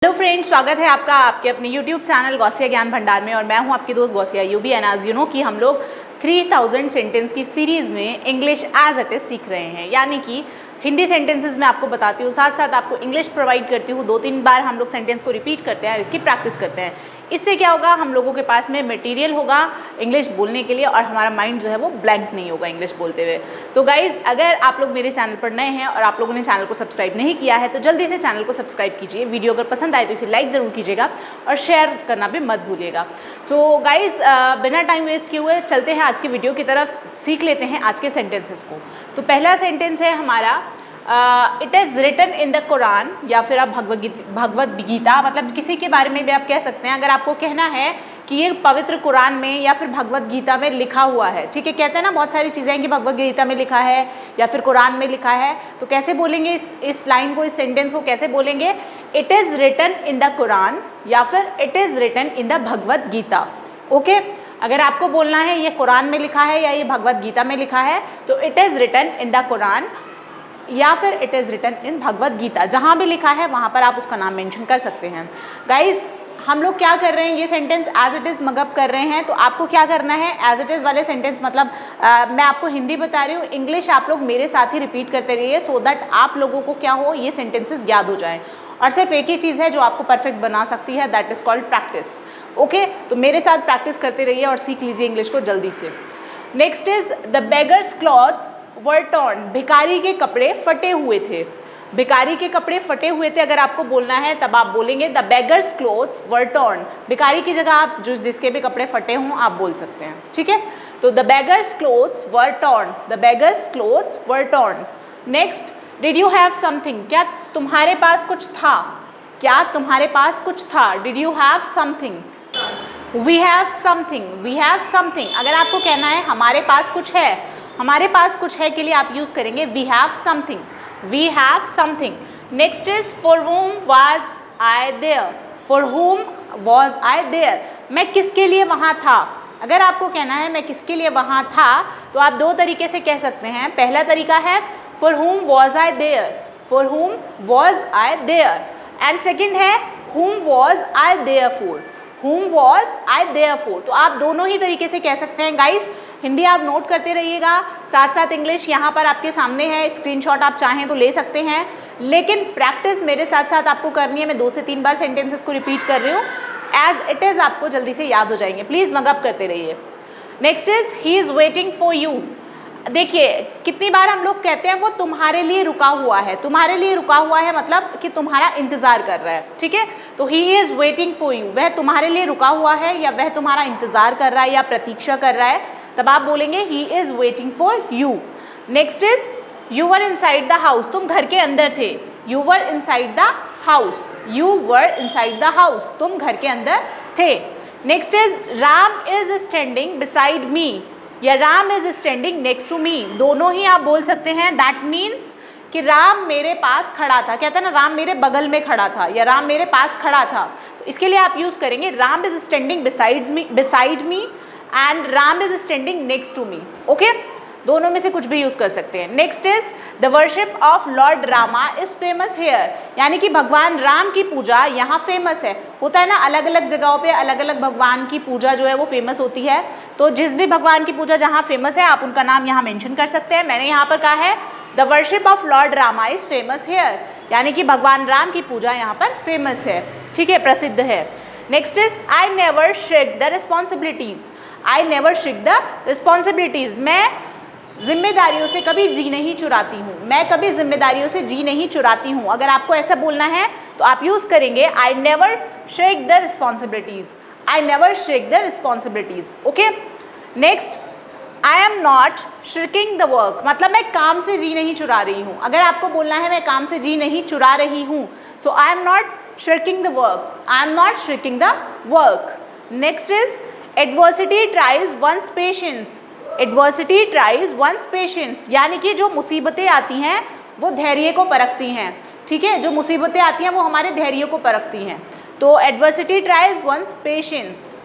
Hello friends, स्वागत है आपका आपके अपने यूट्यूब चैनल गौसिया ज्ञान भंडार में। और मैं हूं आपकी दोस्त गौसिया यूबी। एंड एज यू नो कि हम लोग 3000 सेंटेंस की सीरीज़ में इंग्लिश एज इट इज़ सीख रहे हैं, यानी कि हिंदी सेंटेंसेस मैं आपको बताती हूँ, साथ साथ आपको इंग्लिश प्रोवाइड करती हूँ। 2-3 बार हम लोग सेंटेंस को रिपीट करते हैं और इसकी प्रैक्टिस करते हैं। इससे क्या होगा, हम लोगों के पास में मटेरियल होगा इंग्लिश बोलने के लिए और हमारा माइंड जो है वो ब्लैंक नहीं होगा इंग्लिश बोलते हुए। तो गाइज़, अगर आप लोग मेरे चैनल पर नए हैं और आप लोगों ने चैनल को सब्सक्राइब नहीं किया है तो जल्दी से चैनल को सब्सक्राइब कीजिए। वीडियो अगर पसंद आए तो इसे लाइक ज़रूर कीजिएगा और शेयर करना भी मत भूलिएगा। तो गाइज़, बिना टाइम वेस्ट किए हुए चलते हैं आज की वीडियो की तरफ, सीख लेते हैं आज के सेंटेंसेस को। तो पहला सेंटेंस है हमारा, it is written in the Quran, या फिर आप भगवद गीता, मतलब किसी के बारे में भी आप कह सकते हैं। अगर आपको कहना है कि ये पवित्र कुरान में या फिर भगवद गीता में लिखा हुआ है, ठीक है, कहते हैं ना बहुत सारी चीज़ें कि भगवद गीता में लिखा है या फिर कुरान में लिखा है, तो कैसे बोलेंगे इस लाइन को, इस सेंटेंस को कैसे बोलेंगे? It is written in the Quran या फिर it is written in the Bhagavad Gita. Okay, अगर आपको बोलना है ये कुरान में लिखा है या ये भगवद गीता में लिखा है तो it is written in the Quran या फिर it is written in Bhagavad Gita. जहाँ भी लिखा है वहाँ पर आप उसका नाम मेंशन कर सकते हैं। गाइज, हम लोग क्या कर रहे हैं, ये sentence as it is mug up कर रहे हैं। तो आपको क्या करना है, एज इट इज़ वाले सेंटेंस मतलब मैं आपको हिंदी बता रही हूँ, इंग्लिश आप लोग मेरे साथ ही रिपीट करते रहिए सो दैट आप लोगों को क्या हो, ये सेंटेंसेस याद हो जाएं। और सिर्फ एक ही चीज़ है जो आपको परफेक्ट बना सकती है, that is called practice. Okay, तो मेरे साथ प्रैक्टिस करते रहिए और सीख लीजिए इंग्लिश को जल्दी से। Next is the beggars clothes were torn, भिखारी के कपड़े फटे हुए थे। भिखारी के कपड़े फटे हुए थे अगर आपको बोलना है तब आप बोलेंगे the beggars clothes were torn. भिखारी की जगह आप जिसके भी कपड़े फटे हों आप बोल सकते हैं, ठीक है। तो the beggars clothes were torn, the beggars clothes were torn. Next, did you have something, क्या तुम्हारे पास कुछ था, क्या तुम्हारे पास कुछ था। Did you have something, we have something, we have something. अगर आपको कहना है हमारे पास कुछ है, हमारे पास कुछ है के लिए आप यूज़ करेंगे we have something, we have something. Next is for whom was I there, for whom was I there, मैं किसके लिए वहाँ था। अगर आपको कहना है मैं किसके लिए वहाँ था तो आप दो तरीके से कह सकते हैं। पहला तरीका है for whom was I there, for whom was I there, and second है whom was I there for, whom was I there for। तो आप दोनों ही तरीके से कह सकते हैं। गाइस, हिंदी आप नोट करते रहिएगा, साथ साथ इंग्लिश यहाँ पर आपके सामने है, स्क्रीनशॉट आप चाहें तो ले सकते हैं, लेकिन प्रैक्टिस मेरे साथ साथ आपको करनी है। मैं 2 से 3 बार सेंटेंसेस को रिपीट कर रही हूँ, एज इट इज़ आपको जल्दी से याद हो जाएंगे। प्लीज़ मगअप करते रहिए। Next is he is waiting for you. देखिए कितनी बार हम लोग कहते हैं वो तुम्हारे लिए रुका हुआ है, तुम्हारे लिए रुका हुआ है मतलब कि तुम्हारा इंतज़ार कर रहा है, ठीक है। तो ही इज़ वेटिंग फॉर यू, वह तुम्हारे लिए रुका हुआ है या वह तुम्हारा इंतज़ार कर रहा है या प्रतीक्षा कर रहा है, तब आप बोलेंगे he is waiting for you. Next is you were inside the house, तुम घर के अंदर थे। You were inside the house, you were inside the house, तुम घर के अंदर थे। Next is Ram is standing beside me, या Ram is standing next to me, दोनों ही आप बोल सकते हैं। दैट मीन्स कि राम मेरे पास खड़ा था, कहता है ना राम मेरे बगल में खड़ा था या राम मेरे पास खड़ा था, तो इसके लिए आप यूज़ करेंगे Ram is standing beside me and Ram is standing next to me. Okay, दोनों में से कुछ भी यूज़ कर सकते हैं। Next is the worship of lord Rama is famous here, यानी कि भगवान राम की पूजा यहाँ फेमस है। होता है ना अलग अलग जगहों पे अलग अलग भगवान की पूजा जो है वो फेमस होती है, तो जिस भी भगवान की पूजा जहाँ फेमस है आप उनका नाम यहाँ मेंशन कर सकते हैं। मैंने यहाँ पर कहा है the worship of lord Rama is famous here, यानी कि भगवान राम की पूजा यहाँ पर फेमस है, ठीक है, प्रसिद्ध है। Next is I never shake the responsibilities, I never shake the responsibilities, मैं जिम्मेदारियों से कभी जी नहीं चुराती हूँ, मैं कभी जिम्मेदारियों से जी नहीं चुराती हूँ। अगर आपको ऐसा बोलना है तो आप यूज़ करेंगे I never shake the responsibilities, I never shake the responsibilities. Okay, next I am not shirking the work, मतलब मैं काम से जी नहीं चुरा रही हूँ। अगर आपको बोलना है मैं काम से जी नहीं चुरा रही हूँ, so I am not shirking the work, I am not shirking the work. Next is adversity tries one's patience, adversity tries one's patience, यानी कि जो मुसीबतें आती हैं वो धैर्य को परखती हैं, ठीक है, जो मुसीबतें आती हैं वो हमारे धैर्य को परखती हैं। तो adversity tries one's patience.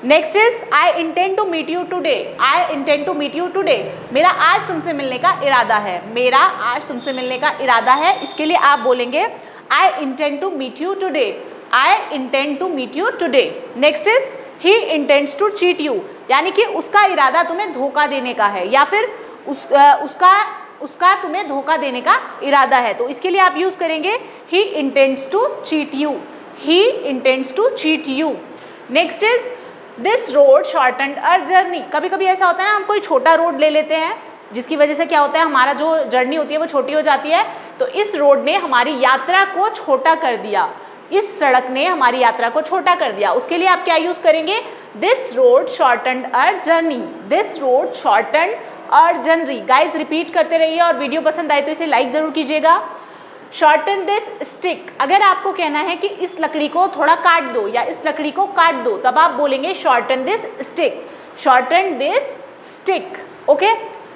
Next is I intend to meet you today, I intend to meet you today, मेरा आज तुमसे मिलने का इरादा है, मेरा आज तुमसे मिलने का इरादा है। इसके लिए आप बोलेंगे I intend to meet you today, I intend to meet you today. Next is he intends to cheat you, यानी कि उसका इरादा तुम्हें धोखा देने का है या फिर उसका तुम्हें धोखा देने का इरादा है, तो इसके लिए आप यूज करेंगे he intends to cheat you, he intends to cheat you. Next is this road shortened our journey. कभी कभी ऐसा होता है ना, हम कोई छोटा रोड ले लेते हैं जिसकी वजह से क्या होता है, हमारा जो जर्नी होती है वो छोटी हो जाती है। तो इस रोड ने हमारी यात्रा को छोटा कर दिया, इस सड़क ने हमारी यात्रा को छोटा कर दिया। उसके लिए आप क्या यूज करेंगे, this road shortened our journey, this road shortened our journey. Guys repeat करते रहिए और वीडियो पसंद आए तो इसे लाइक जरूर कीजिएगा। शॉर्टन दिस स्टिक, अगर आपको कहना है कि इस लकड़ी को थोड़ा काट दो या इस लकड़ी को काट दो, तब आप बोलेंगे shorten this stick, shorten this stick. Okay,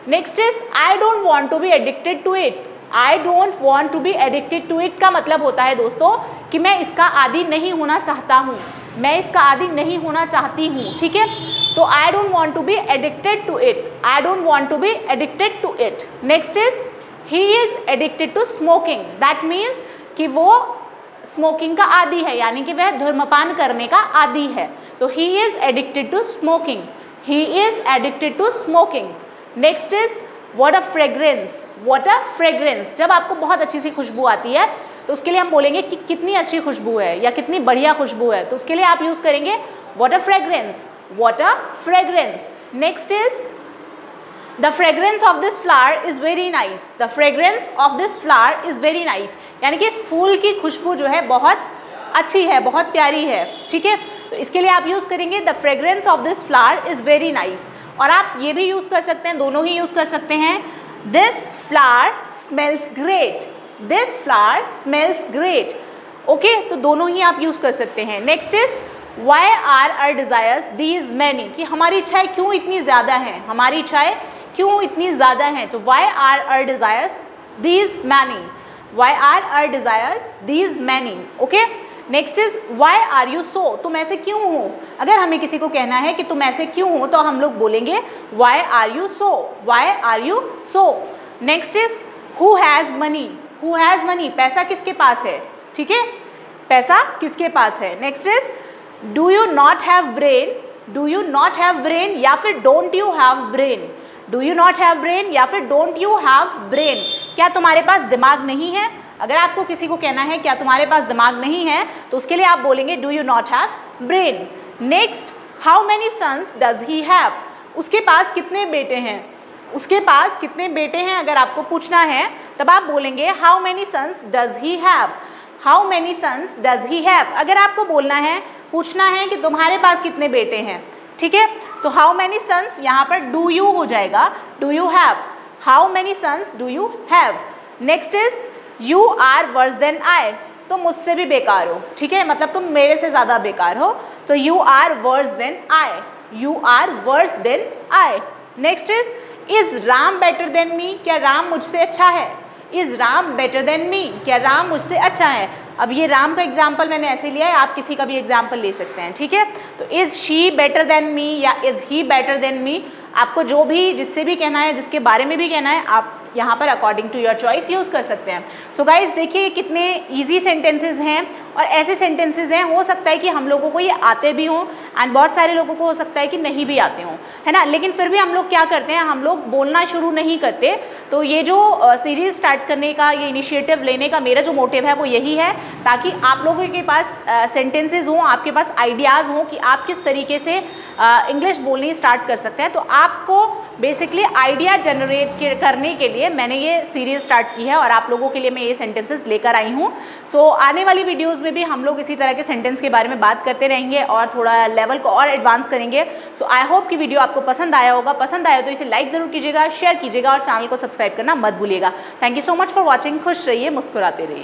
next is I don't want to be addicted to it, I don't want to be addicted to it का मतलब होता है दोस्तों कि मैं इसका आदी नहीं होना चाहता हूँ, मैं इसका आदी नहीं होना चाहती हूँ। ठीक है, तो I don't want to be addicted to it, I don't want to be addicted to it. Next is he is addicted to smoking, that means कि वो स्मोकिंग का आदी है, यानी कि वह धूम्रपान करने का आदी है। तो he is addicted to smoking, he is addicted to smoking. Next is what a fragrance, what a fragrance, जब आपको बहुत अच्छी सी खुशबू आती है तो उसके लिए हम बोलेंगे कि कितनी अच्छी खुशबू है या कितनी बढ़िया खुशबू है, तो उसके लिए आप यूज करेंगे what a fragrance, what a fragrance. Next is the fragrance of this flower is very nice, the fragrance of this flower is very nice, यानी कि इस फूल की खुशबू जो है बहुत अच्छी है, बहुत प्यारी है। ठीक है, तो इसके लिए आप यूज़ करेंगे the fragrance of this flower is very nice. और आप ये भी यूज़ कर सकते हैं, दोनों ही यूज़ कर सकते हैं, this flower smells great, this flower smells great. Okay, तो दोनों ही आप यूज़ कर सकते हैं। Next is why are our desires these many, कि हमारी इच्छाएं क्यों इतनी ज़्यादा हैं, हमारी इच्छाएं क्यों इतनी ज़्यादा हैं। तो why are our desires these many, why are our desires these many. Okay, next is why are you so, तुम ऐसे क्यों हो। अगर हमें किसी को कहना है कि तुम ऐसे क्यों हो तो हम लोग बोलेंगे why are you so, why are you so. Next is who has money, who has money, पैसा किसके पास है। ठीक है, पैसा किसके पास है। Next is do you not have brain, do you not have brain या फिर don't you have brain, do you not have brain या फिर डोंट यू हैव ब्रेन, क्या तुम्हारे पास दिमाग नहीं है। अगर आपको किसी को कहना है क्या तुम्हारे पास दिमाग नहीं है तो उसके लिए आप बोलेंगे do you not have brain. Next, how many sons does he have, उसके पास कितने बेटे हैं, उसके पास कितने बेटे हैं अगर आपको पूछना है तब आप बोलेंगे how many sons does he have, how many sons does he have. अगर आपको बोलना है, पूछना है कि तुम्हारे पास कितने बेटे हैं, ठीक है, तो हाउ मैनी सन्स यहाँ पर डू यू हो जाएगा, do you have, how many sons do you have. Next is you are worse than I, तुम मुझसे भी बेकार हो। ठीक है, मतलब तुम मेरे से ज़्यादा बेकार हो, तो you are worse than I, you are worse than I. Next is Ram better than me, क्या राम मुझसे अच्छा है, is Ram better than me, क्या राम मुझसे अच्छा है। अब ये राम का एग्जाम्पल मैंने ऐसे लिया है, आप किसी का भी एग्जाम्पल ले सकते हैं। ठीक है, तो is she better than me या is he better than me, आपको जो भी जिससे भी कहना है, जिसके बारे में भी कहना है, आप यहाँ पर according to your choice use कर सकते हैं। सो गाइज देखिए कितने ईजी सेंटेंसेज हैं और ऐसे सेंटेंसेज हैं, हो सकता है कि हम लोगों को ये आते भी हों एंड बहुत सारे लोगों को हो सकता है कि नहीं भी आते हों, है ना, लेकिन फिर भी हम लोग क्या करते हैं, हम लोग बोलना शुरू नहीं करते। तो ये जो सीरीज़ स्टार्ट करने का, ये इनिशिएटिव लेने का मेरा जो मोटिव है वो यही है, ताकि आप लोगों के पास सेंटेंसेज हों, आपके पास आइडियाज़ हों कि आप किस तरीके से इंग्लिश बोलनी स्टार्ट कर सकते हैं। तो आपको बेसिकली आइडिया जनरेट करने के लिए मैंने ये सीरीज़ स्टार्ट की है और आप लोगों के लिए मैं ये सेंटेंसेस लेकर आई हूँ। सो आने वाली वीडियोस में भी हम लोग इसी तरह के सेंटेंस के बारे में बात करते रहेंगे और थोड़ा लेवल को और एडवांस करेंगे। सो आई होप कि वीडियो आपको पसंद आया होगा, पसंद आया तो इसे लाइक ज़रूर कीजिएगा, शेयर कीजिएगा और चैनल को सब्सक्राइब करना मत भूलिएगा। Thank you so much for watching. खुश रहिए, मुस्कुराते रहिए।